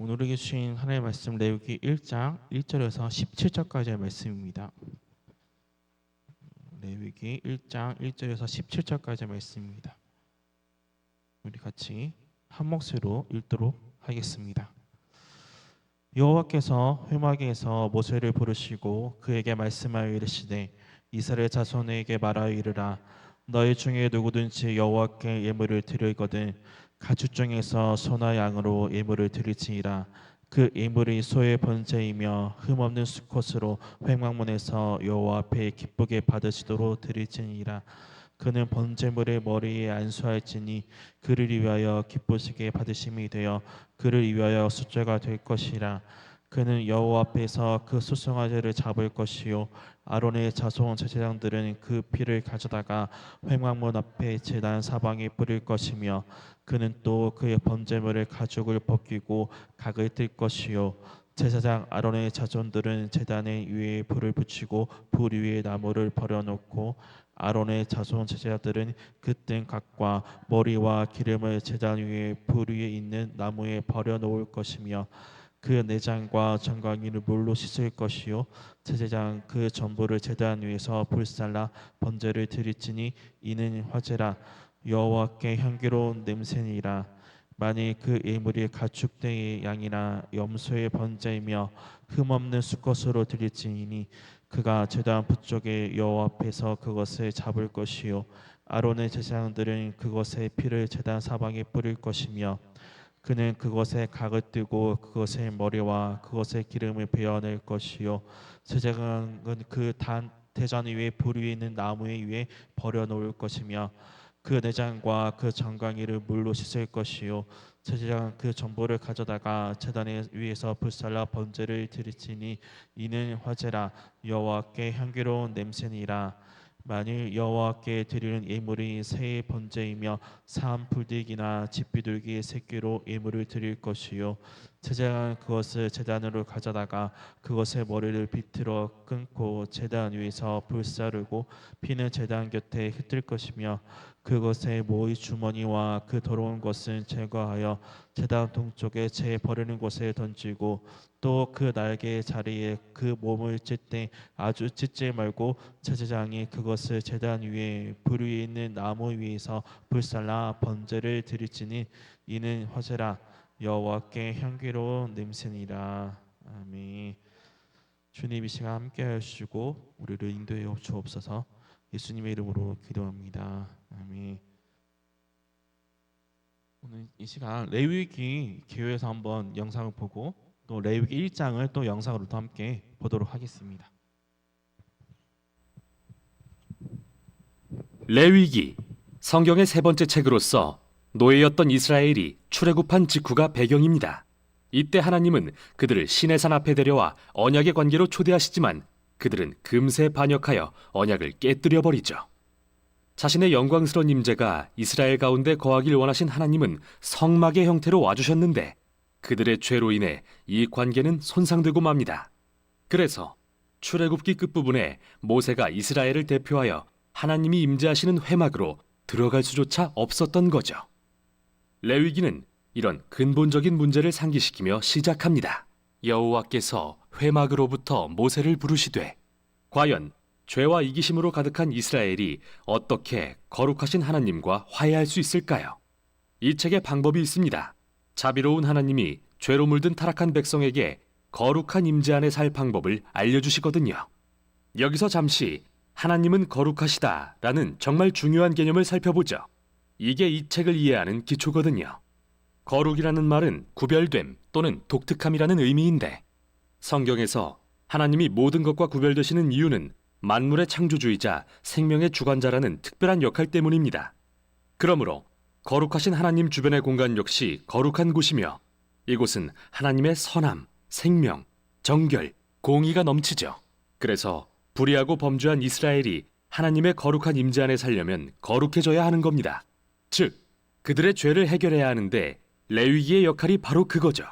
오늘에게 주신 하나님의 말씀 레위기 1장 1절에서 17절까지의 말씀입니다. 레위기 1장 1절에서 17절까지의 말씀입니다. 우리 같이 한 목소리로 읽도록 하겠습니다. 여호와께서 회막에서 모세를 부르시고 그에게 말씀하여 이르시되 이스라엘 자손에게 말하여 이르라. 너희 중에 누구든지 여호와께 예물을 드리거든 가축 중에서 소나 양으로 예물을 드릴지니라. 그 예물이 소의 번제이며 흠없는 수컷으로 회막문에서 여호와 앞에 기쁘게 받으시도록 드릴지니라. 그는 번제물의 머리에 안수할지니 그를 위하여 기쁘시게 받으심이 되어 그를 위하여 숫죄가 될 것이라. 그는 여호와 앞에서 그 소송아지를 잡을 것이요 아론의 자손 제사장들은 그 피를 가져다가 회막문 앞에 제단 사방에 뿌릴 것이며 그는 또 그의 번제물의 가죽을 벗기고 각을 뜰 것이요 제사장 아론의 자손들은 제단 위에 불을 붙이고 불 위에 나무를 버려놓고 아론의 자손 제사장들은 그 뜬 각과 머리와 기름을 제단 위에 불 위에 있는 나무에 버려놓을 것이며 그 내장과 정강이를 물로 씻을 것이요 제사장 그 전부를 제단 위에서 불살라 번제를 드릴지니 이는 화제라. 여호와께 향기로운 냄새니라. 만일 그 예물이 가축대의 양이나 염소의 번제이며 흠없는 수컷으로 드릴지니 그가 제단 북쪽에 여호와 앞에서 그것을 잡을 것이요 아론의 제사장들은 그것의 피를 제단 사방에 뿌릴 것이며 그는 그것에 각을 뜨고 그것의 머리와 그것의 기름을 베어낼 것이요 제사장은 그 대전 위에 불 위에 있는 나무 위에 버려놓을 것이며 그 내장과 그 정강이를 물로 씻을 것이요 제사장은 그 전부를 가져다가 제단 위에서 불살라 번제를 드릴지니 이는 화제라. 여호와께 향기로운 냄새니라. 만일 여호와께 드리는 예물이 새의 번제이며 사암 풀들기나 집비둘기의 새끼로 예물을 드릴 것이요 제사장은 그것을 제단으로 가져다가 그것의 머리를 비틀어 끊고 제단 위에서 불사르고 피는 제단 곁에 흩을 것이며 그것의 모의 주머니와 그 더러운 것은 제거하여 제단 동쪽에 재 버리는 곳에 던지고 또 그 날개의 자리에 그 몸을 찢 때 아주 찢지 말고 제사장이 그것을 제단 위에 불 위에 있는 나무 위에서 불살라 번제를 드릴지니 이는 화제라. 여호와께 향기로운 냄새니라. 아멘. 주님 이 시간 함께 하시고 우리를 인도해 주옵소서. 예수님의 이름으로 기도합니다. 아멘. 오늘 이 시간 레위기 기회에서 한번 영상을 보고 또 레위기 1장을 또 영상으로 또 함께 보도록 하겠습니다. 레위기, 성경의 세 번째 책으로서 노예였던 이스라엘이 출애굽한 직후가 배경입니다. 이때 하나님은 그들을 시내산 앞에 데려와 언약의 관계로 초대하시지만 그들은 금세 반역하여 언약을 깨뜨려 버리죠. 자신의 영광스러운 임재가 이스라엘 가운데 거하길 원하신 하나님은 성막의 형태로 와주셨는데 그들의 죄로 인해 이 관계는 손상되고 맙니다. 그래서 출애굽기 끝부분에 모세가 이스라엘을 대표하여 하나님이 임재하시는 회막으로 들어갈 수조차 없었던 거죠. 레위기는 이런 근본적인 문제를 상기시키며 시작합니다. 여호와께서 회막으로부터 모세를 부르시되, 과연 죄와 이기심으로 가득한 이스라엘이 어떻게 거룩하신 하나님과 화해할 수 있을까요? 이 책에 방법이 있습니다. 자비로운 하나님이 죄로 물든 타락한 백성에게 거룩한 임재 안에 살 방법을 알려주시거든요. 여기서 잠시 하나님은 거룩하시다라는 정말 중요한 개념을 살펴보죠. 이게 이 책을 이해하는 기초거든요. 거룩이라는 말은 구별됨 또는 독특함이라는 의미인데 성경에서 하나님이 모든 것과 구별되시는 이유는 만물의 창조주이자 생명의 주관자라는 특별한 역할 때문입니다. 그러므로 거룩하신 하나님 주변의 공간 역시 거룩한 곳이며 이곳은 하나님의 선함, 생명, 정결, 공의가 넘치죠. 그래서 불의하고 범죄한 이스라엘이 하나님의 거룩한 임재 안에 살려면 거룩해져야 하는 겁니다. 즉, 그들의 죄를 해결해야 하는데 레위기의 역할이 바로 그거죠.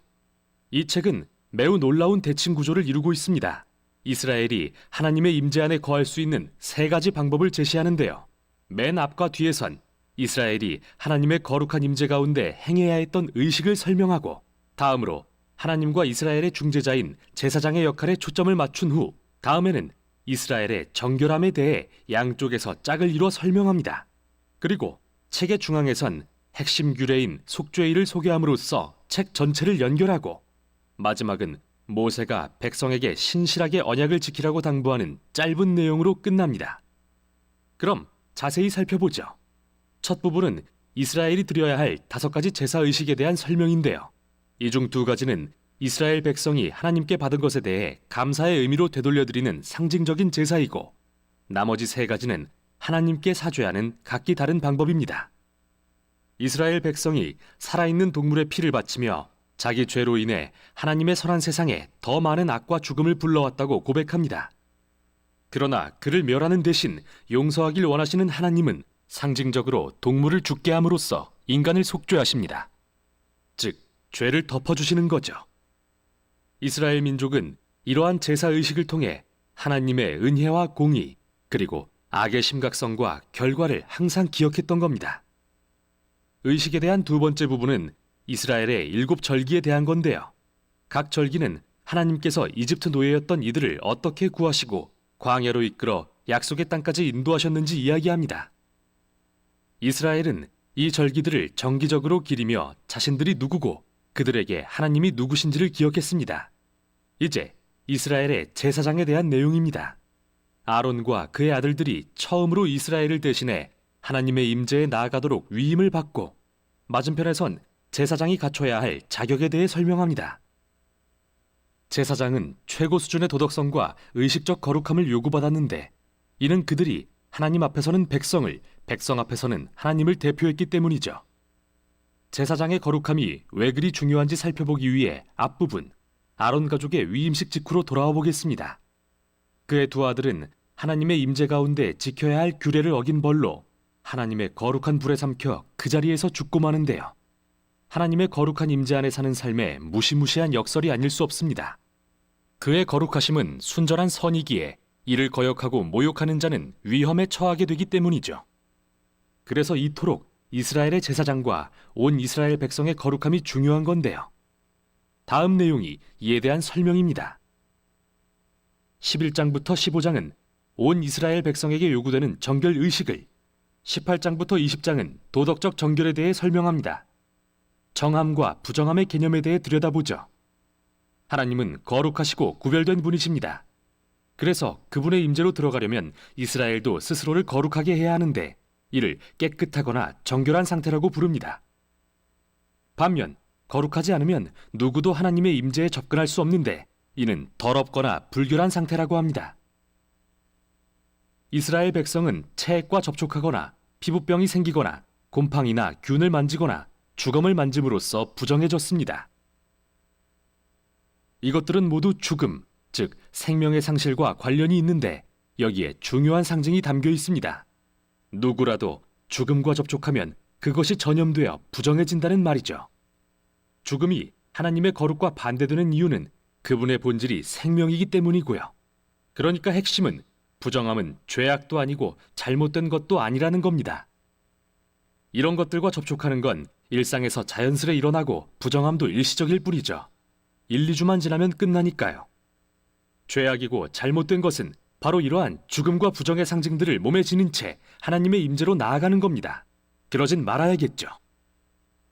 이 책은 매우 놀라운 대칭 구조를 이루고 있습니다. 이스라엘이 하나님의 임재 안에 거할 수 있는 세 가지 방법을 제시하는데요. 맨 앞과 뒤에선 이스라엘이 하나님의 거룩한 임재 가운데 행해야 했던 의식을 설명하고 다음으로 하나님과 이스라엘의 중재자인 제사장의 역할에 초점을 맞춘 후 다음에는 이스라엘의 정결함에 대해 양쪽에서 짝을 이뤄 설명합니다. 그리고 책의 중앙에선 핵심 규례인 속죄일을 소개함으로써 책 전체를 연결하고 마지막은 모세가 백성에게 신실하게 언약을 지키라고 당부하는 짧은 내용으로 끝납니다. 그럼 자세히 살펴보죠. 첫 부분은 이스라엘이 드려야 할 5가지 제사 의식에 대한 설명인데요. 이 중 2가지는 이스라엘 백성이 하나님께 받은 것에 대해 감사의 의미로 되돌려드리는 상징적인 제사이고 나머지 3가지는 하나님께 사죄하는 각기 다른 방법입니다. 이스라엘 백성이 살아있는 동물의 피를 바치며 자기 죄로 인해 하나님의 선한 세상에 더 많은 악과 죽음을 불러왔다고 고백합니다. 그러나 그를 멸하는 대신 용서하길 원하시는 하나님은 상징적으로 동물을 죽게 함으로써 인간을 속죄하십니다. 즉, 죄를 덮어주시는 거죠. 이스라엘 민족은 이러한 제사 의식을 통해 하나님의 은혜와 공의, 그리고 악의 심각성과 결과를 항상 기억했던 겁니다. 의식에 대한 2번째 부분은 이스라엘의 7절기에 대한 건데요. 각 절기는 하나님께서 이집트 노예였던 이들을 어떻게 구하시고 광야로 이끌어 약속의 땅까지 인도하셨는지 이야기합니다. 이스라엘은 이 절기들을 정기적으로 기리며 자신들이 누구고 그들에게 하나님이 누구신지를 기억했습니다. 이제 이스라엘의 제사장에 대한 내용입니다. 아론과 그의 아들들이 처음으로 이스라엘을 대신해 하나님의 임재에 나아가도록 위임을 받고 맞은편에선 제사장이 갖춰야 할 자격에 대해 설명합니다. 제사장은 최고 수준의 도덕성과 의식적 거룩함을 요구받았는데 이는 그들이 하나님 앞에서는 백성을, 백성 앞에서는 하나님을 대표했기 때문이죠. 제사장의 거룩함이 왜 그리 중요한지 살펴보기 위해 앞부분 아론 가족의 위임식 직후로 돌아와 보겠습니다. 그의 2 아들은 하나님의 임재 가운데 지켜야 할 규례를 어긴 벌로 하나님의 거룩한 불에 삼켜 그 자리에서 죽고 마는데요. 하나님의 거룩한 임재 안에 사는 삶에 무시무시한 역설이 아닐 수 없습니다. 그의 거룩하심은 순전한 선이기에 이를 거역하고 모욕하는 자는 위험에 처하게 되기 때문이죠. 그래서 이토록 이스라엘의 제사장과 온 이스라엘 백성의 거룩함이 중요한 건데요. 다음 내용이 이에 대한 설명입니다. 11장부터 15장은 온 이스라엘 백성에게 요구되는 정결 의식을, 18장부터 20장은 도덕적 정결에 대해 설명합니다. 정함과 부정함의 개념에 대해 들여다보죠. 하나님은 거룩하시고 구별된 분이십니다. 그래서 그분의 임재로 들어가려면 이스라엘도 스스로를 거룩하게 해야 하는데 이를 깨끗하거나 정결한 상태라고 부릅니다. 반면 거룩하지 않으면 누구도 하나님의 임재에 접근할 수 없는데 이는 더럽거나 불결한 상태라고 합니다. 이스라엘 백성은 체액과 접촉하거나 피부병이 생기거나 곰팡이나 균을 만지거나 주검을 만짐으로써 부정해졌습니다. 이것들은 모두 죽음, 즉 생명의 상실과 관련이 있는데 여기에 중요한 상징이 담겨 있습니다. 누구라도 죽음과 접촉하면 그것이 전염되어 부정해진다는 말이죠. 죽음이 하나님의 거룩과 반대되는 이유는 그분의 본질이 생명이기 때문이고요. 그러니까 핵심은 부정함은 죄악도 아니고 잘못된 것도 아니라는 겁니다. 이런 것들과 접촉하는 건 일상에서 자연스레 일어나고 부정함도 일시적일 뿐이죠. 1, 2주만 지나면 끝나니까요. 죄악이고 잘못된 것은 바로 이러한 죽음과 부정의 상징들을 몸에 지닌 채 하나님의 임재로 나아가는 겁니다. 그러진 말아야겠죠.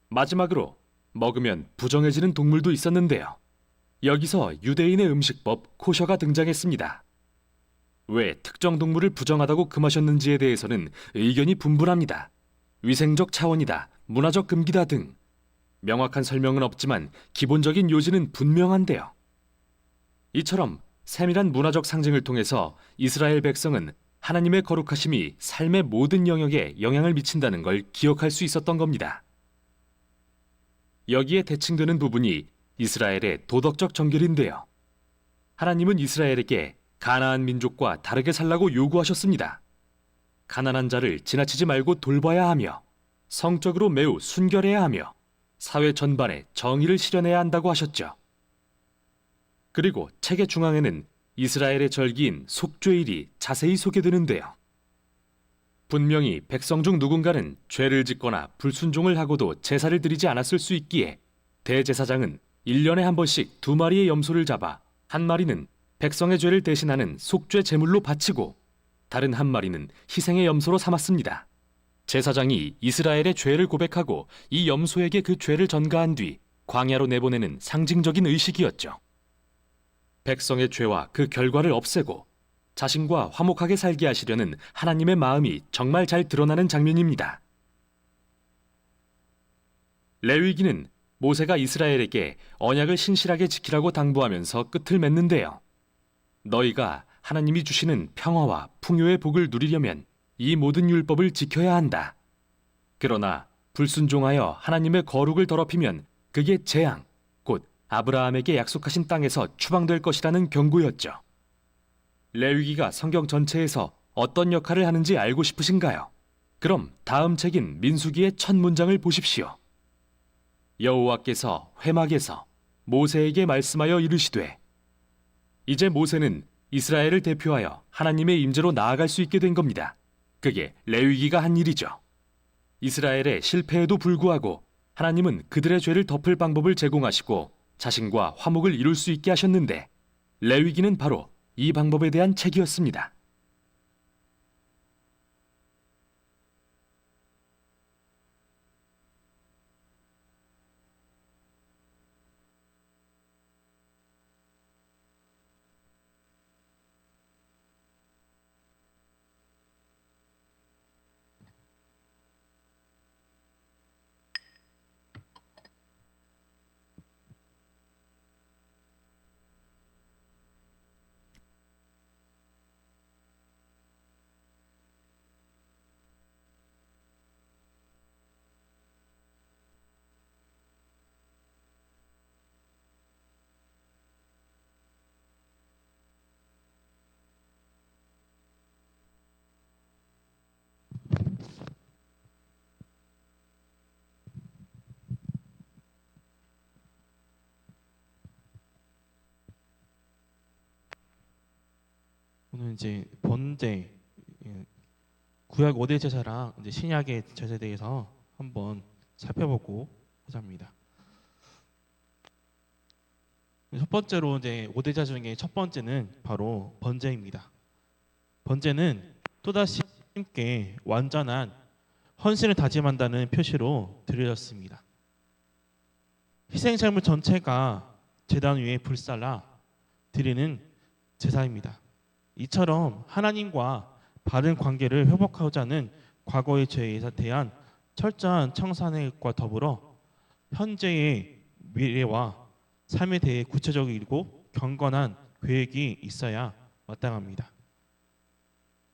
마지막으로 먹으면 부정해지는 동물도 있었는데요. 여기서 유대인의 음식법 코셔가 등장했습니다. 왜 특정 동물을 부정하다고 금하셨는지에 대해서는 의견이 분분합니다. 위생적 차원이다, 문화적 금기다 등 명확한 설명은 없지만 기본적인 요지는 분명한데요. 이처럼 세밀한 문화적 상징을 통해서 이스라엘 백성은 하나님의 거룩하심이 삶의 모든 영역에 영향을 미친다는 걸 기억할 수 있었던 겁니다. 여기에 대칭되는 부분이 이스라엘의 도덕적 정결인데요. 하나님은 이스라엘에게 가나안 민족과 다르게 살라고 요구하셨습니다. 가난한 자를 지나치지 말고 돌봐야 하며 성적으로 매우 순결해야 하며 사회 전반에 정의를 실현해야 한다고 하셨죠. 그리고 책의 중앙에는 이스라엘의 절기인 속죄일이 자세히 소개되는데요. 분명히 백성 중 누군가는 죄를 짓거나 불순종을 하고도 제사를 드리지 않았을 수 있기에 대제사장은 1년에 한 번씩 2마리의 염소를 잡아 한 마리는 백성의 죄를 대신하는 속죄 제물로 바치고 다른 한 마리는 희생의 염소로 삼았습니다. 제사장이 이스라엘의 죄를 고백하고 이 염소에게 그 죄를 전가한 뒤 광야로 내보내는 상징적인 의식이었죠. 백성의 죄와 그 결과를 없애고 자신과 화목하게 살게 하시려는 하나님의 마음이 정말 잘 드러나는 장면입니다. 레위기는 모세가 이스라엘에게 언약을 신실하게 지키라고 당부하면서 끝을 맺는데요. 너희가 하나님이 주시는 평화와 풍요의 복을 누리려면 이 모든 율법을 지켜야 한다. 그러나 불순종하여 하나님의 거룩을 더럽히면 그게 재앙, 곧 아브라함에게 약속하신 땅에서 추방될 것이라는 경고였죠. 레위기가 성경 전체에서 어떤 역할을 하는지 알고 싶으신가요? 그럼 다음 책인 민수기의 첫 문장을 보십시오. 여호와께서 회막에서 모세에게 말씀하여 이르시되. 이제 모세는 이스라엘을 대표하여 하나님의 임재로 나아갈 수 있게 된 겁니다. 그게 레위기가 한 일이죠. 이스라엘의 실패에도 불구하고 하나님은 그들의 죄를 덮을 방법을 제공하시고 자신과 화목을 이룰 수 있게 하셨는데 레위기는 바로 이 방법에 대한 책이었습니다. 오늘 이제 번제, 구약 5대 제사랑 이제 신약의 제사에 대해서 한번 살펴보고 하자 합니다. 첫 번째로 이제 5대 제사 중에 첫 번째는 바로 번제입니다. 번제는 또다시 하나님께 완전한 헌신을 다짐한다는 표시로 드려졌습니다. 희생제물 전체가 제단 위에 불살라 드리는 제사입니다. 이처럼 하나님과 바른 관계를 회복하고자 하는 과거의 죄에 대한 철저한 청산과 더불어 현재의 미래와 삶에 대해 구체적이고 경건한 계획이 있어야 마땅합니다.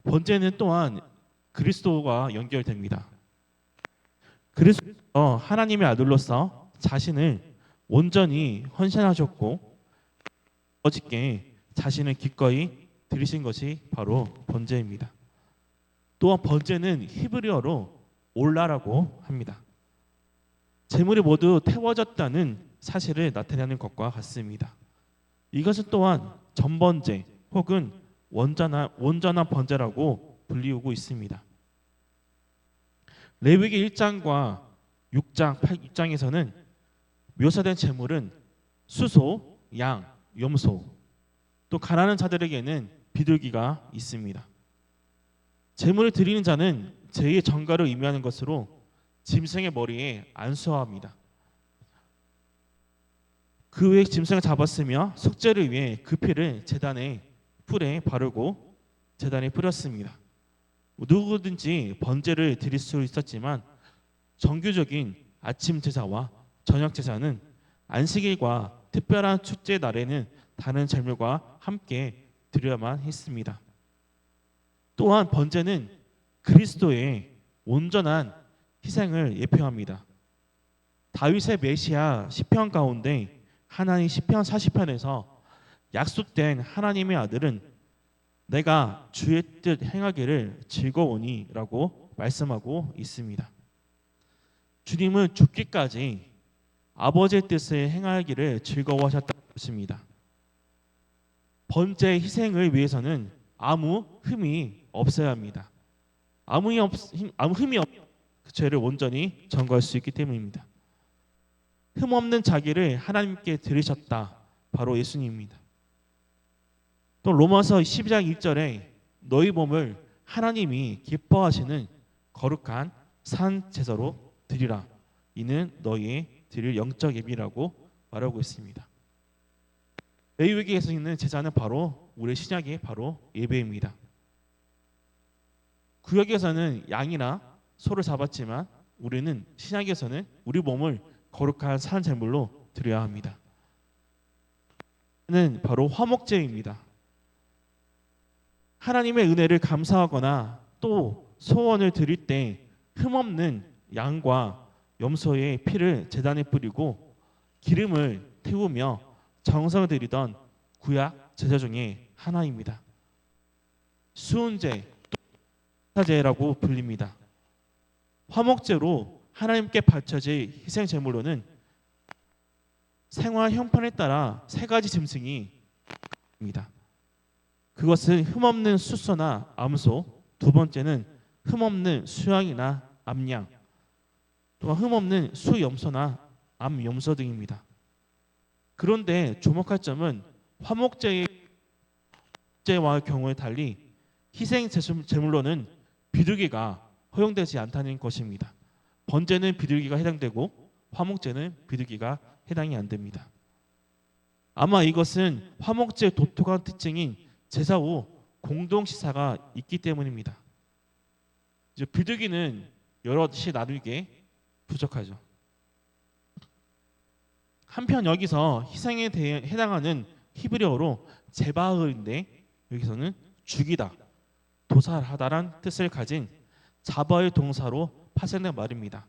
번제는 또한 그리스도와 연결됩니다. 그리스도 하나님의 아들로서 자신을 온전히 헌신하셨고 어저께 자신을 기꺼이 드리신 것이 바로 번제입니다. 또한 번제는 히브리어로 올라라고 합니다. 제물이 모두 태워졌다는 사실을 나타내는 것과 같습니다. 이것은 또한 전번제 혹은 온전한 번제라고 불리우고 있습니다. 레위기 1장과 6장, 8장에서는 묘사된 제물은 수소, 양, 염소, 또 가난한 자들에게는 비둘기가 있습니다. 제물을 드리는 자는 제의 전가를 의미하는 것으로 짐승의 머리에 안수합니다. 그 후에 짐승을 잡았으며 속죄를 위해 그 피를 제단의 풀에 바르고 제단에 뿌렸습니다. 누구든지 번제를 드릴 수 있었지만 정규적인 아침 제사와 저녁 제사는 안식일과 특별한 축제 날에는 다른 제물과 함께 드려야만 했습니다. 또한 번제는 그리스도의 온전한 희생을 예표합니다. 다윗의 메시아 시편 가운데 하나님 시편 40편에서 약속된 하나님의 아들은 내가 주의 뜻 행하기를 즐거우니라고 말씀하고 있습니다. 주님은 죽기까지 아버지의 뜻을 행하기를 즐거워하셨다는 것입니다. 번제의 희생을 위해서는 아무 흠이 없어야 합니다. 아무 흠이 없 그 죄를 온전히 전가할 수 있기 때문입니다. 흠없는 자기를 하나님께 드리셨다. 바로 예수님입니다. 또 로마서 12장 1절에 너희 몸을 하나님이 기뻐하시는 거룩한 산 제사로 드리라. 이는 너희의 드릴 영적 예비라고 말하고 있습니다. 레위기에서 있는 제사는 바로 우리 신약의 바로 예배입니다. 구약에서는 양이나 소를 잡았지만 우리는 신약에서는 우리 몸을 거룩한 산 제물로 드려야 합니다. 는 바로 화목제입니다. 하나님의 은혜를 감사하거나 또 소원을 드릴 때 흠없는 양과 염소의 피를 제단에 뿌리고 기름을 태우며 정성을 드리던 구약 제사 중에 하나입니다. 수은제, 사제라고 불립니다. 화목제로 하나님께 바쳐질 희생 제물로는 생활 형편에 따라 세 가지 짐승이 있습니다. 그것은 흠없는 숫소나 암소, 두 번째는 흠없는 수양이나 암양, 또한 흠없는 수염소나 암염소 등입니다. 그런데 주목할 점은 화목제와 경우에 달리 희생 제물로는 비둘기가 허용되지 않다는 것입니다. 번제는 비둘기가 해당되고 화목제는 비둘기가 해당이 안 됩니다. 아마 이것은 화목제의 독특한 특징인 제사 후 공동 시사가 있기 때문입니다. 이제 비둘기는 여럿이 나누기에 부족하죠. 한편 여기서 희생에 대해 해당하는 히브리어로 제바흐인데 여기서는 죽이다, 도살하다란 뜻을 가진 자바의 동사로 파생된 말입니다.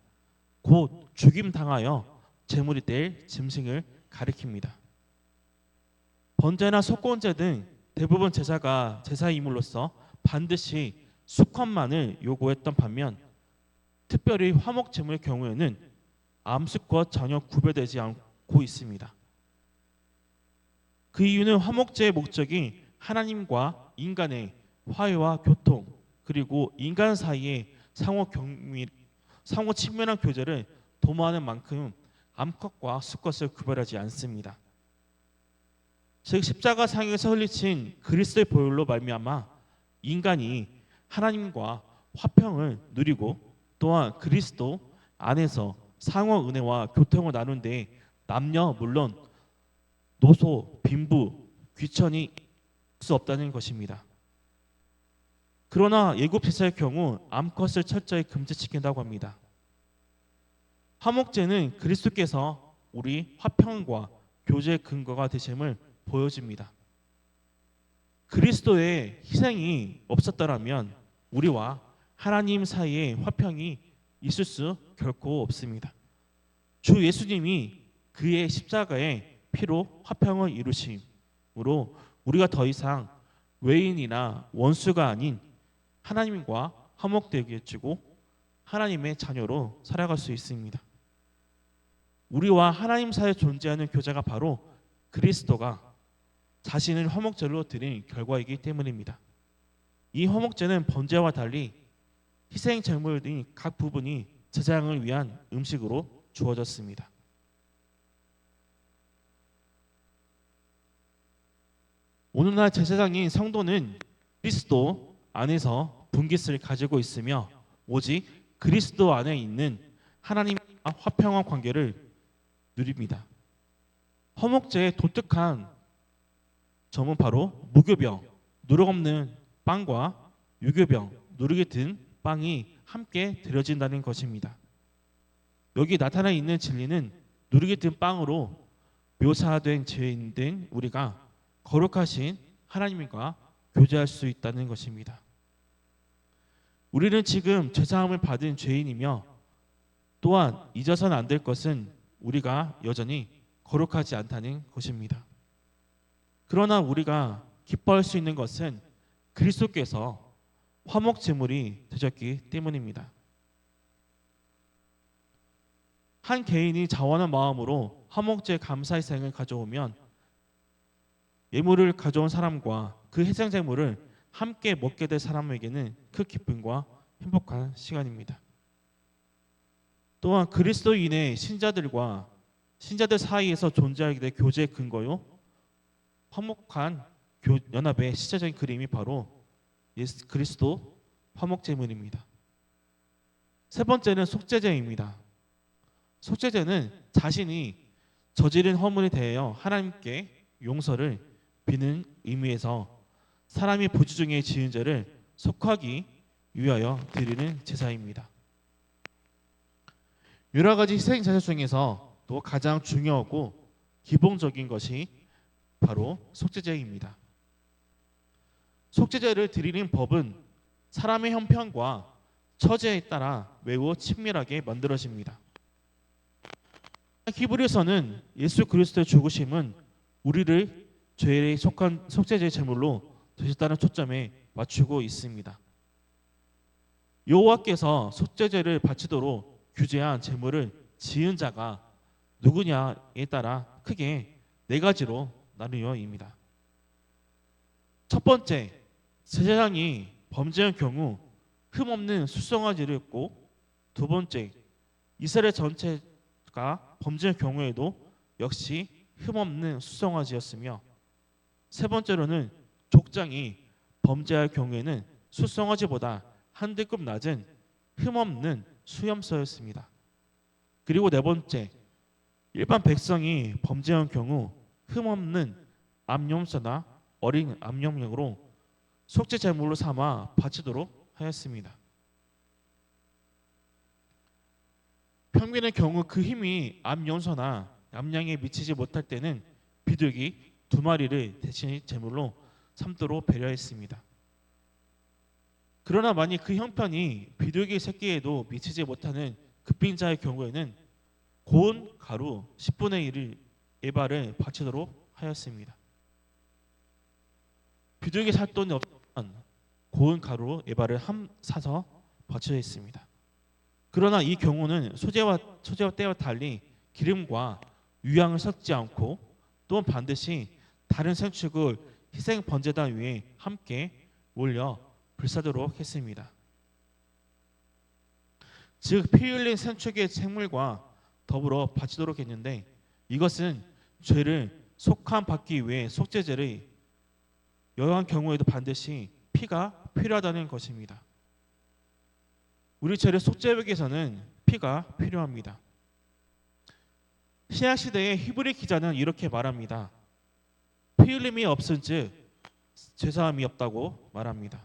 곧 죽임 당하여 제물이 될 짐승을 가리킵니다. 번제나 속건제 등 대부분 제사가 제사이물로서 반드시 수컷만을 요구했던 반면 특별히 화목 제물의 경우에는 암수컷 전혀 구별되지 않고 있습니다. 그 이유는 화목제의 목적이 하나님과 인간의 화해와 교통 그리고 인간 사이의 상호 친밀한 교제를 도모하는 만큼 암컷과 수컷을 구별하지 않습니다. 즉 십자가 상에서 흘리친 그리스도의 보혈로 말미암아 인간이 하나님과 화평을 누리고 또한 그리스도 안에서 상호 은혜와 교통을 나눈 데 남녀 물론 노소, 빈부, 귀천이 수 없다는 것입니다. 그러나 예굽 제사의 경우 암컷을 철저히 금지시킨다고 합니다. 화목제는 그리스도께서 우리 화평과 교제의 근거가 되심을 보여줍니다. 그리스도의 희생이 없었더라면 우리와 하나님 사이에 화평이 있을 수 결코 없습니다. 주 예수님이 그의 십자가의 피로 화평을 이루심으로 우리가 더 이상 외인이나 원수가 아닌 하나님과 화목되게 해주고 하나님의 자녀로 살아갈 수 있습니다. 우리와 하나님 사이에 존재하는 교제가 바로 그리스도가 자신을 화목제로 드린 결과이기 때문입니다. 이 화목제는 번제와 달리 희생 제물 등 각 부분이 제사장을 위한 음식으로 주어졌습니다. 오늘날 제사장인 성도는 그리스도 안에서 분깃을 가지고 있으며 오직 그리스도 안에 있는 하나님과 화평한 관계를 누립니다. 화목제의 독특한 점은 바로 무교병, 누룩 없는 빵과 유교병, 누룩이 든 빵이 함께 드려진다는 것입니다. 여기 나타나 있는 진리는 누룩이 든 빵으로 묘사된 죄인 된 우리가 거룩하신 하나님과 교제할 수 있다는 것입니다. 우리는 지금 죄사함을 받은 죄인이며 또한 잊어서는 안 될 것은 우리가 여전히 거룩하지 않다는 것입니다. 그러나 우리가 기뻐할 수 있는 것은 그리스도께서 화목 제물이 되셨기 때문입니다. 한 개인이 자원한 마음으로 화목제 감사희생을 가져오면 예물을 가져온 사람과 그 희생 제물을 함께 먹게 될 사람에게는 큰 기쁨과 행복한 시간입니다. 또한 그리스도인의 신자들과 신자들 사이에서 존재하게 될 교제의 근거요, 화목한 연합의 시체적인 그림이 바로 예수 그리스도 화목제물입니다. 세 번째는 속죄제입니다. 속죄제는 자신이 저지른 허물에 대하여 하나님께 용서를 비는 의미에서 사람이 부주 중에 지은 죄를 속하기 위하여 드리는 제사입니다. 여러 가지 희생 제사 중에서 또 가장 중요하고 기본적인 것이 바로 속죄제입니다. 속죄제를 드리는 법은 사람의 형편과 처지에 따라 매우 친밀하게 만들어집니다. 히브리서는 예수 그리스도의 죽으심은 우리를 죄에 속한 속죄제 제물로 되셨다는 초점에 맞추고 있습니다. 여호와께서 속죄제를 바치도록 규제한 제물을 지은 자가 누구냐에 따라 크게 네 가지로 나뉘어입니다. 첫 번째, 제사장이 범죄한 경우 흠없는 수송아지를 했고, 두 번째, 이스라엘 전체가 범죄한 경우에도 역시 흠없는 수송아지였으며, 세 번째로는 족장이 범죄할 경우에는 수송아지보다 한두 급 낮은 흠없는 수염소였습니다. 그리고 네 번째, 일반 백성이 범죄한 경우 흠없는 암염소나 어린 암염령으로 속죄 제물로 삼아 바치도록 하였습니다. 평민의 경우 그 힘이 암염소나 암양에 미치지 못할 때는 비둘기 두 마리를 대신 제물로 삼도록 배려했습니다. 그러나 만약 그 형편이 비둘기 새끼에도 미치지 못하는 급빈자의 경우에는 고운 가루 10분의 1을 예발을 바치도록 하였습니다. 비둘기 살 돈이 없지만 고운 가루 예발을 사서 바쳐야 했습니다. 그러나 이 경우는 소재와 때와 달리 기름과 유향을 섞지 않고 또한 반드시 다른 생축을 희생 번제단 위에 함께 올려 불사도록 했습니다. 즉 피 흘린 생축의 생물과 더불어 바치도록 했는데, 이것은 죄를 속한 받기 위해 속죄제를 여러한 경우에도 반드시 피가 필요하다는 것입니다. 우리 죄를 속죄하기 위해서는 피가 필요합니다. 신약 시대의 히브리 기자는 이렇게 말합니다. 피 흘림이 없은즉 죄사함이 없다고 말합니다.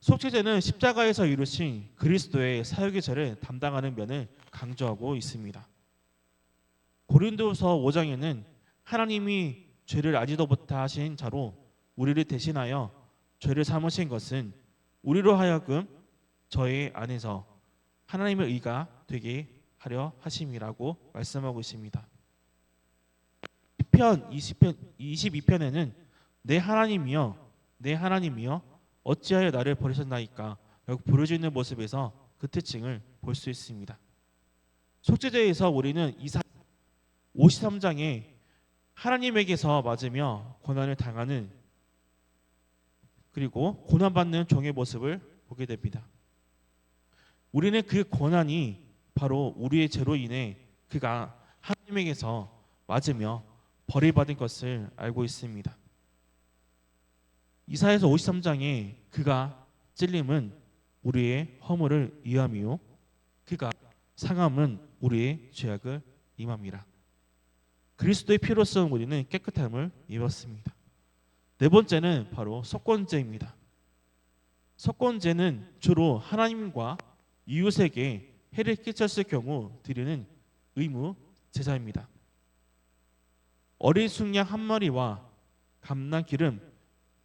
속죄제는 십자가에서 이루신 그리스도의 사역의 죄를 담당하는 면을 강조하고 있습니다. 고린도서 5장에는 하나님이 죄를 알지도 못하신 자로 우리를 대신하여 죄를 삼으신 것은 우리로 하여금 저희 안에서 하나님의 의가 되게 하려 하심이라고 말씀하고 있습니다. 시편 22편에는 내 하나님이여 어찌하여 나를 버리셨나이까 라고 부르짖는 모습에서 그 특징을 볼 수 있습니다. 속죄제에서 우리는 이사 53장에 하나님에게서 맞으며 고난을 당하는, 그리고 고난받는 종의 모습을 보게 됩니다. 우리는 그 고난이 바로 우리의 죄로 인해 그가 하나님에게서 맞으며 벌을 받은 것을 알고 있습니다. 이사야서 53장에 그가 찔림은 우리의 허물을 위함이요 그가 상함은 우리의 죄악을 임함이라. 그리스도의 피로써 우리는 깨끗함을 입었습니다. 네 번째는 바로 속건제입니다. 속건제는 주로 하나님과 이웃에게 해를 끼쳤을 경우 드리는 의무 제사입니다. 어린 순양 한 마리와 감난 기름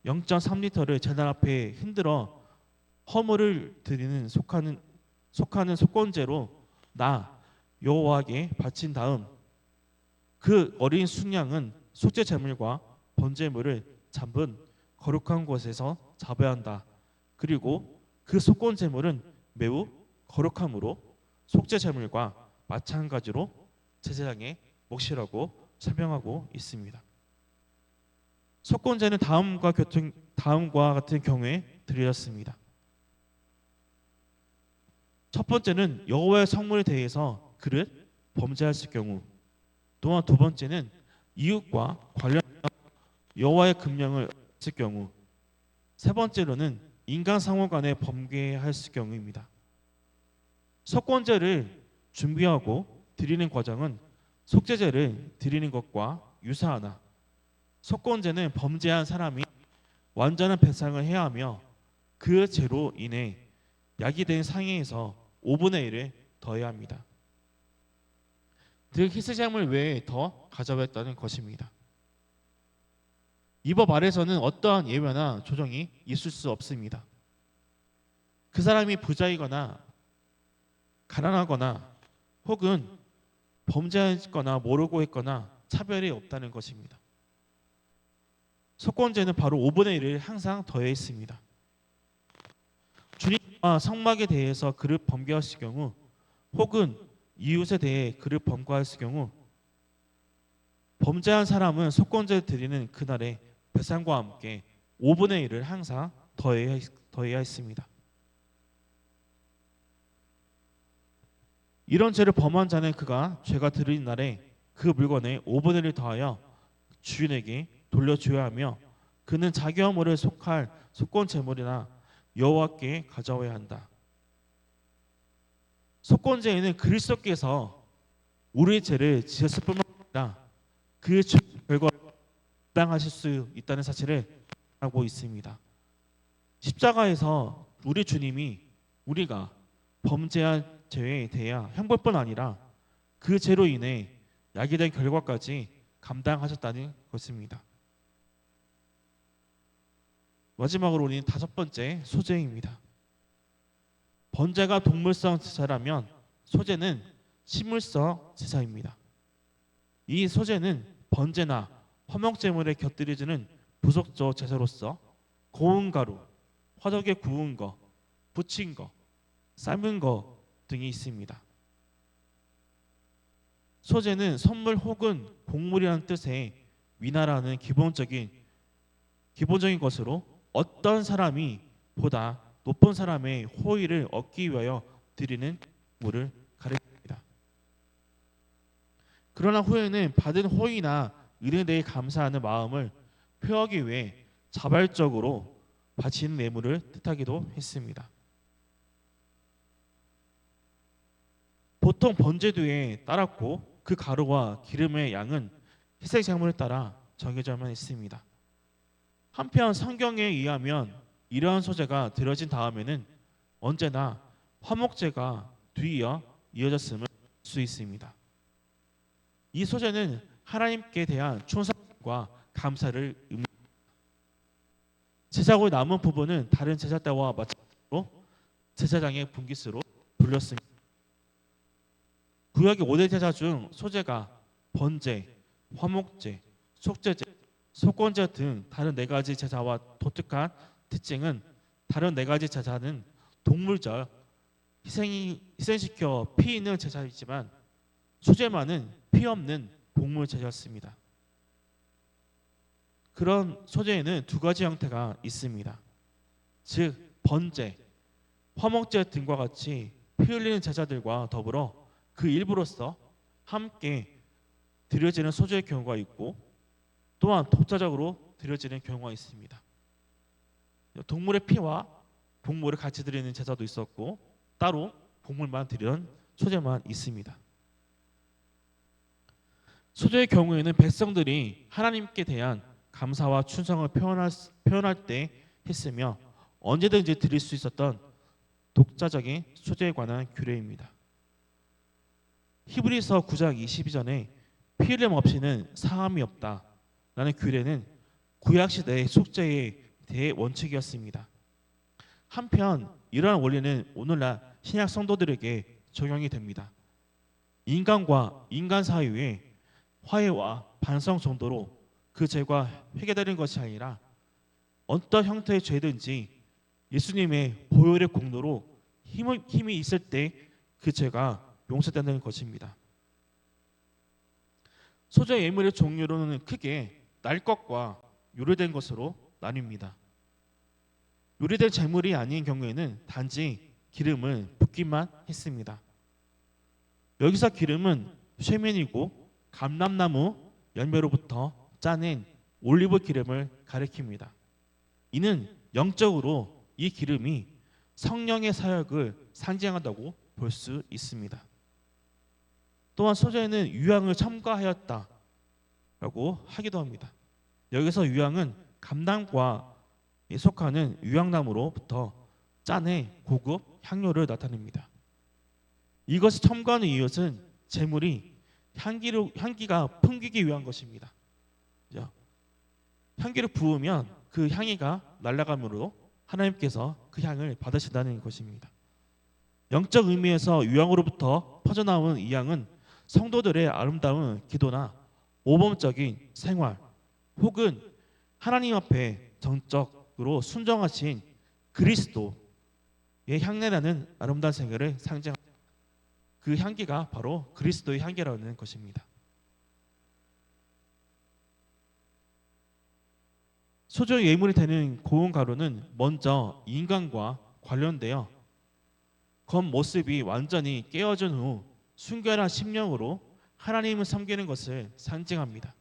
0.3리터를 제단 앞에 흔들어 허물을 드리는 속하는 속건제로 나 여호와에게 바친 다음 그 어린 순양은 속죄 제물과 번제물을 잡은 거룩한 곳에서 잡아야 한다. 그리고 그 속건 제물은 매우 거룩함으로 속죄 제물과 마찬가지로 제사장의 몫이라고 설명하고 있습니다. 속건제는 다음과 같은 경우에 드려졌습니다. 첫 번째는 여호와의 성물에 대해서 그릇, 범죄했을 경우, 또한 두 번째는 이웃과 관련 여호와의 금령을 어겼을 경우, 세 번째로는 인간 상호 간에 범죄했을 경우입니다. 속건제를 준비하고 드리는 과정은 속죄제를 드리는 것과 유사하나, 속건제는 범죄한 사람이 완전한 배상을 해야 하며 그 죄로 인해 야기된 상해에서 5분의 1을 더해야 합니다. 즉 희생제물 외에 더 가져왔다는 것입니다. 이 법 아래서는 어떠한 예외나 조정이 있을 수 없습니다. 그 사람이 부자이거나 가난하거나 혹은 범죄했거나 모르고 했거나 차별이 없다는 것입니다. 속건제는 바로 5분의 1을 항상 더해 있습니다. 주님과 성막에 대해서 그를 범죄했을 경우 혹은 이웃에 대해 그를 범과했을 경우, 범죄한 사람은 속건제 드리는 그날에 배상과 함께 5분의 1을 항상 더해야 했습니다. 이런 죄를 범한 자는 그가 죄가 들은 날에 그 물건에 5분의 1을 더하여 주인에게 돌려줘야 하며, 그는 자기 허물을 속할 속건 제물이나 여호와께 가져와야 한다. 속건제에는 그리스도께서 우리의 죄를 지셨을 뿐만 아니라 그 죄 결과를 감당하실 수 있다는 사실을 하고 있습니다. 십자가에서 우리 주님이 우리가 범죄한 죄에 대해 형벌뿐 아니라 그 죄로 인해 야기된 결과까지 감당하셨다는 것입니다. 마지막으로 우리는 다섯 번째 소재입니다. 번제가 동물성 제사라면 소제는 식물성 제사입니다. 이 소제는 번제나 화목제물에 곁들여지는 부속적 제사로서 고운 가루, 화덕에 구운 것, 부친 것, 삶은 것 등이 있습니다. 소제는 선물 혹은 곡물이라는 뜻의 위나라는 기본적인 것으로 어떤 사람이 보다 높은 사람의 호의를 얻기 위하여 드리는 물을 가리킵니다. 그러나 후에는 받은 호의나 은혜에 대해 감사하는 마음을 표하기 위해 자발적으로 바치는 뇌물을 뜻하기도 했습니다. 보통 번제 뒤에 따랐고 그 가루와 기름의 양은 희생제물에 따라 정해져야만 했습니다. 한편 성경에 의하면 이러한 소제가 드려진 다음에는 언제나 화목제가 뒤이어 이어졌음을 알 수 있습니다. 이 소제는 하나님께 대한 충성과 감사를 의미합니다. 제사고 남은 부분은 다른 제사 때와 마찬가지로 제사장의 분깃으로 돌렸습니다. 구약의 5대 제사 중 소제가 번제, 화목제, 속죄제, 속건제 등 다른 네 가지 제사와 독특한 특징은, 다른 네 가지 제사는 동물적 희생시켜 피 있는 제사이지만 소제만은 피 없는 곡물 제사였습니다. 그런 소제에는 두 가지 형태가 있습니다. 즉 번제, 화목제 등과 같이 피 흘리는 제사들과 더불어 그 일부로서 함께 드려지는 소제의 경우가 있고, 또한 독자적으로 드려지는 경우가 있습니다. 동물의 피와 곡물을 같이 드리는 제사도 있었고, 따로 곡물만 드리는 소제만 있습니다. 소제의 경우에는 백성들이 하나님께 대한 감사와 충성을 표현할 때 했으며 언제든지 드릴 수 있었던 독자적인 소제에 관한 규례입니다. 히브리서 9장 22절에 피 흘림 없이는 사함이 없다라는 규례는 구약 시대의 속죄의 대원칙이었습니다. 한편 이러한 원리는 오늘날 신약 성도들에게 적용이 됩니다. 인간과 인간 사이의 화해와 반성 정도로 그 죄가 회개되는 것이 아니라 어떤 형태의 죄든지 예수님의 보혈의 공로로 힘이 있을 때 그 죄가 용서된다는 것입니다. 소제 예물의 종류로는 크게 날 것과 요리된 것으로 나뉩니다. 요리된 제물이 아닌 경우에는 단지 기름을 붓기만 했습니다. 여기서 기름은 쇠면이고 감람나무 열매로부터 짜낸 올리브 기름을 가리킵니다. 이는 영적으로 이 기름이 성령의 사역을 상징한다고 볼 수 있습니다. 또한 소재는 유향을 첨가하였다라고 하기도 합니다. 여기서 유향은 감람과 속하는 유향나무로부터 짜낸 고급 향료를 나타냅니다. 이것이 첨가하는 이것은 제물이 향기가 풍기기 위한 것입니다. 그죠? 향기를 부으면 그 향기가 날아가므로 하나님께서 그 향을 받으신다는 것입니다. 영적 의미에서 유향으로부터 퍼져나온 이 향은 성도들의 아름다운 기도나 모범적인 생활 혹은 하나님 앞에 정적으로 순종하신 그리스도의 향내나는 아름다운 생애를 상징합니다. 그 향기가 바로 그리스도의 향기라는 것입니다. 소재 예물이 되는 고운 가루는 먼저 인간과 관련되어 겉모습이 완전히 깨어진 후 순결한 심령으로 하나님을 섬기는 것을 상징합니다.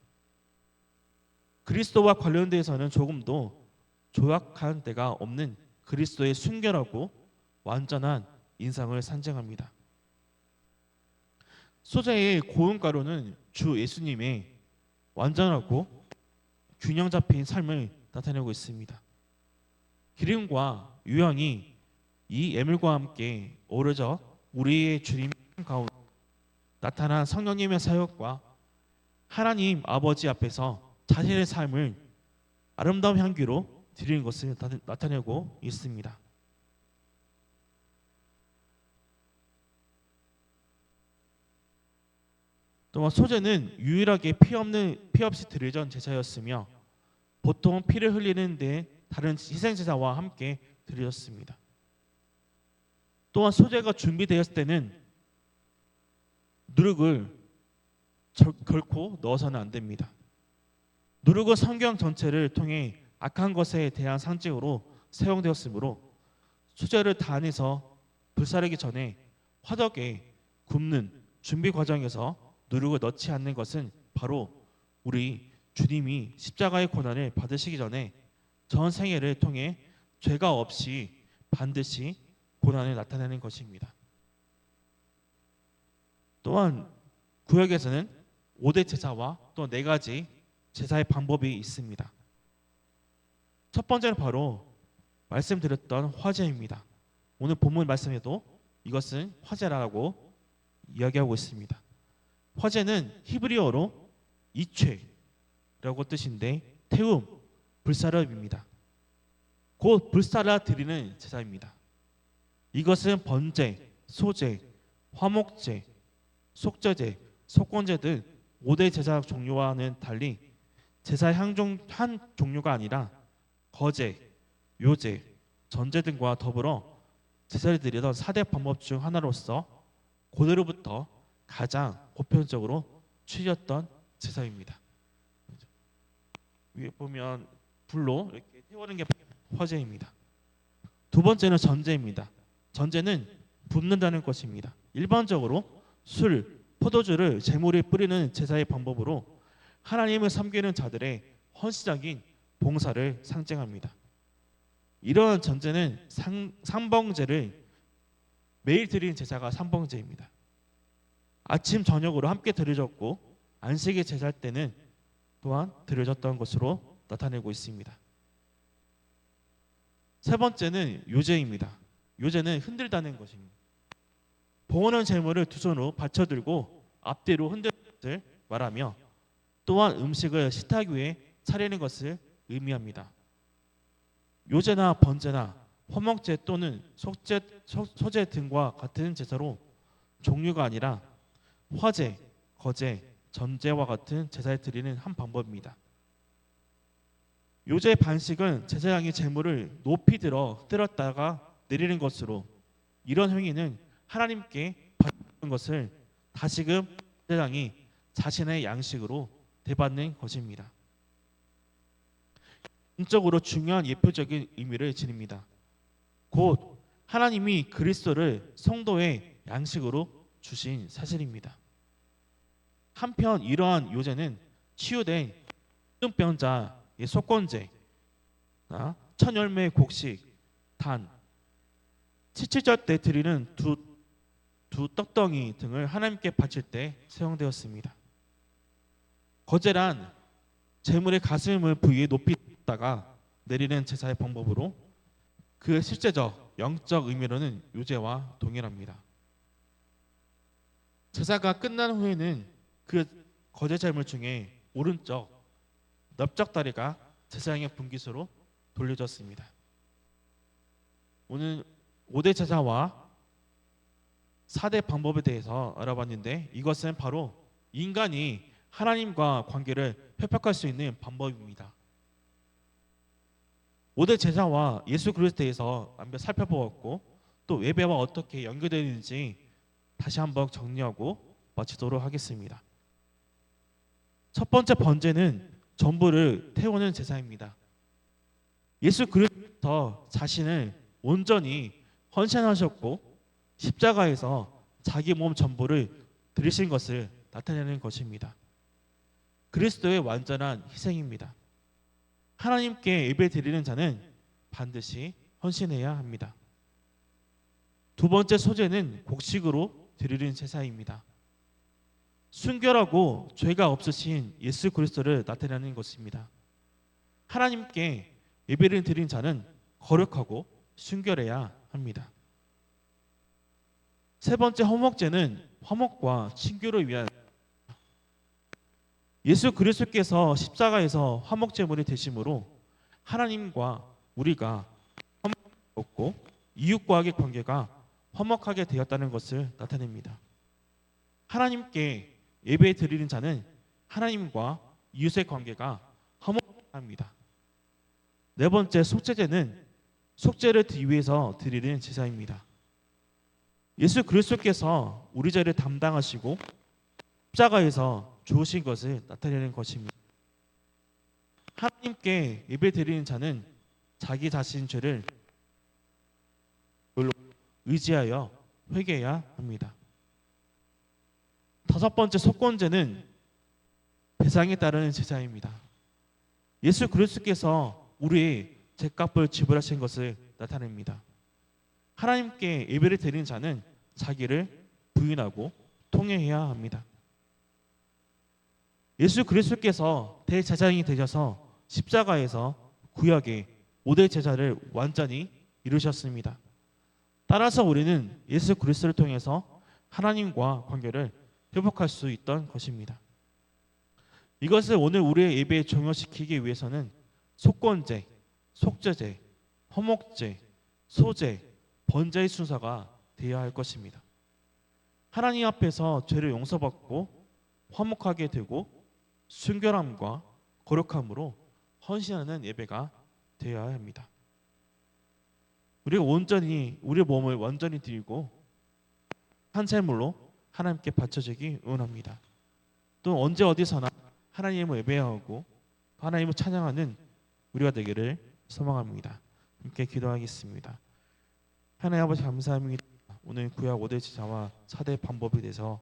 그리스도와 관련돼서는 조금도 조약한 데가 없는 그리스도의 순결하고 완전한 인상을 상징합니다. 소재의 고운 가루는 주 예수님의 완전하고 균형 잡힌 삶을 나타내고 있습니다. 기름과 유향이 이 예물과 함께 어우러져 우리의 주님 가운데 나타난 성령님의 사역과 하나님 아버지 앞에서 자신의 삶을 아름다운 향기로 드리는 것을 나타내고 있습니다. 또한 소재는 유일하게 피 없이 드려진 제사였으며 보통 피를 흘리는데 다른 희생 제사와 함께 드려졌습니다. 또한 소재가 준비되었을 때는 누룩을 결코 넣어서는 안 됩니다. 누룩은 성경 전체를 통해 악한 것에 대한 상징으로 사용되었으므로 소재를 다 안에서 불사르기 전에 화덕에 굽는 준비 과정에서 누룩을 넣지 않는 것은 바로 우리 주님이 십자가의 고난을 받으시기 전에 전 생애를 통해 죄가 없이 반드시 고난을 나타내는 것입니다. 또한 구약에서는 5대 제사와 또 4가지 제사의 방법이 있습니다. 첫 번째는 바로 말씀드렸던 화제입니다. 오늘 본문 말씀에도 이것은 화제라고 이야기하고 있습니다. 화제는 히브리어로 이최라고 뜻인데 태움, 불사르입니다. 곧 불사라 드리는 제사입니다. 이것은 번제, 소제, 화목제, 속죄제, 속건제 등 5대 제사 종류와는 달리 제사의 한 종류가 아니라 거제, 요제, 전제 등과 더불어 제사를 드리던 4대 방법 중 하나로서 고대로부터 가장 보편적으로 취했던 제사입니다. 위에 보면 불로 이렇게 태우는 게 화제입니다. 두 번째는 전제입니다. 전제는 붓는다는 것입니다. 일반적으로 술, 포도주를 제물에 뿌리는 제사의 방법으로 하나님을 섬기는 자들의 헌신적인 봉사를 상징합니다. 이러한 전제는 삼봉제를 매일 드리는 제사가 삼봉제입니다. 아침 저녁으로 함께 드려졌고 안식일 제사 때는 또한 드려졌던 것으로 나타내고 있습니다. 세 번째는 요제입니다. 요제는 흔들다는 것입니다. 봉헌한 제물을 두 손으로 받쳐들고 앞뒤로 흔드는 것을 말하며 또한 음식을 식탁 위에 차리는 것을 의미합니다. 요제나 번제나 화목제 또는 소제 등과 같은 제사로 종류가 아니라 화제, 거제, 전제와 같은 제사에 드리는 한 방법입니다. 요제의 반식은 제사장이 제물을 높이 들었다가 내리는 것으로 이런 행위는 하나님께 받는 것을 다시금 제사장이 자신의 양식으로 대받는 것입니다. 인적으로 중요한 예표적인 의미를 지닙니다. 곧 하나님이 그리스도를 성도의 양식으로 주신 사실입니다. 한편 이러한 요제는 치유된 문둥병자의 속건제, 천열매의 곡식, 단, 칠칠절 때 드리는 두 떡덩이 등을 하나님께 바칠 때 사용되었습니다. 거제란 제물의 가슴을 부위에 높이 뒀다가 내리는 제사의 방법으로 그 실제적 영적 의미로는 요제와 동일합니다. 제사가 끝난 후에는 그 거제 제물 중에 오른쪽 넓적 다리가 제사장의 분깃으로 돌려졌습니다. 오늘 5대 제사와 4대 방법에 대해서 알아봤는데 이것은 바로 인간이 하나님과 관계를 회복할 수 있는 방법입니다. 5대 제사와 예수 그리스도에 대해서 한번 살펴보았고 또 예배와 어떻게 연결되는지 다시 한번 정리하고 마치도록 하겠습니다. 첫 번째 번제는 전부를 태우는 제사입니다. 예수 그리스도 자신을 온전히 헌신하셨고 십자가에서 자기 몸 전부를 드리신 것을 나타내는 것입니다. 그리스도의 완전한 희생입니다. 하나님께 예배 드리는 자는 반드시 헌신해야 합니다. 두 번째 소제는 곡식으로 드리는 제사입니다. 순결하고 죄가 없으신 예수 그리스도를 나타내는 것입니다. 하나님께 예배를 드린 자는 거룩하고 순결해야 합니다. 세 번째 화목제는 화목과 친교를 위한 예수 그리스도께서 십자가에서 화목제물이 되심으로 하나님과 우리가 화목했고 이웃과의 관계가 화목하게 되었다는 것을 나타냅니다. 하나님께 예배 드리는 자는 하나님과 이웃의 관계가 화목합니다. 네 번째 속죄제는 속죄를 위해서 드리는 제사입니다. 예수 그리스도께서 우리 죄를 담당하시고 십자가에서 죽으신 것을 나타내는 것입니다. 하나님께 예배 드리는 자는 자기 자신 죄를 의지하여 회개해야 합니다. 다섯 번째 속건제는 대상에 따르는 제사입니다. 예수 그리스도께서 우리의 죄값을 지불하신 것을 나타냅니다. 하나님께 예배를 드리는 자는 자기를 부인하고 통회해야 합니다. 예수 그리스도께서 대제사장이 되셔서 십자가에서 구약의 5대 제사를 완전히 이루셨습니다. 따라서 우리는 예수 그리스도를 통해서 하나님과 관계를 회복할 수 있던 것입니다. 이것을 오늘 우리의 예배에 적용시키기 위해서는 속건제, 속죄제, 화목제, 소제, 번제의 순서가 되어야 할 것입니다. 하나님 앞에서 죄를 용서받고 화목하게 되고 순결함과 거룩함으로 헌신하는 예배가 되어야 합니다. 우리가 온전히 우리의 몸을 완전히 드리고 한 제물로 하나님께 바쳐지기 원합니다. 또 언제 어디서나 하나님을 예배하고 하나님을 찬양하는 우리가 되기를 소망합니다. 함께 기도하겠습니다. 하나님 아버지 감사합니다. 오늘 구약 5대 제사와 4대 방법에 대해서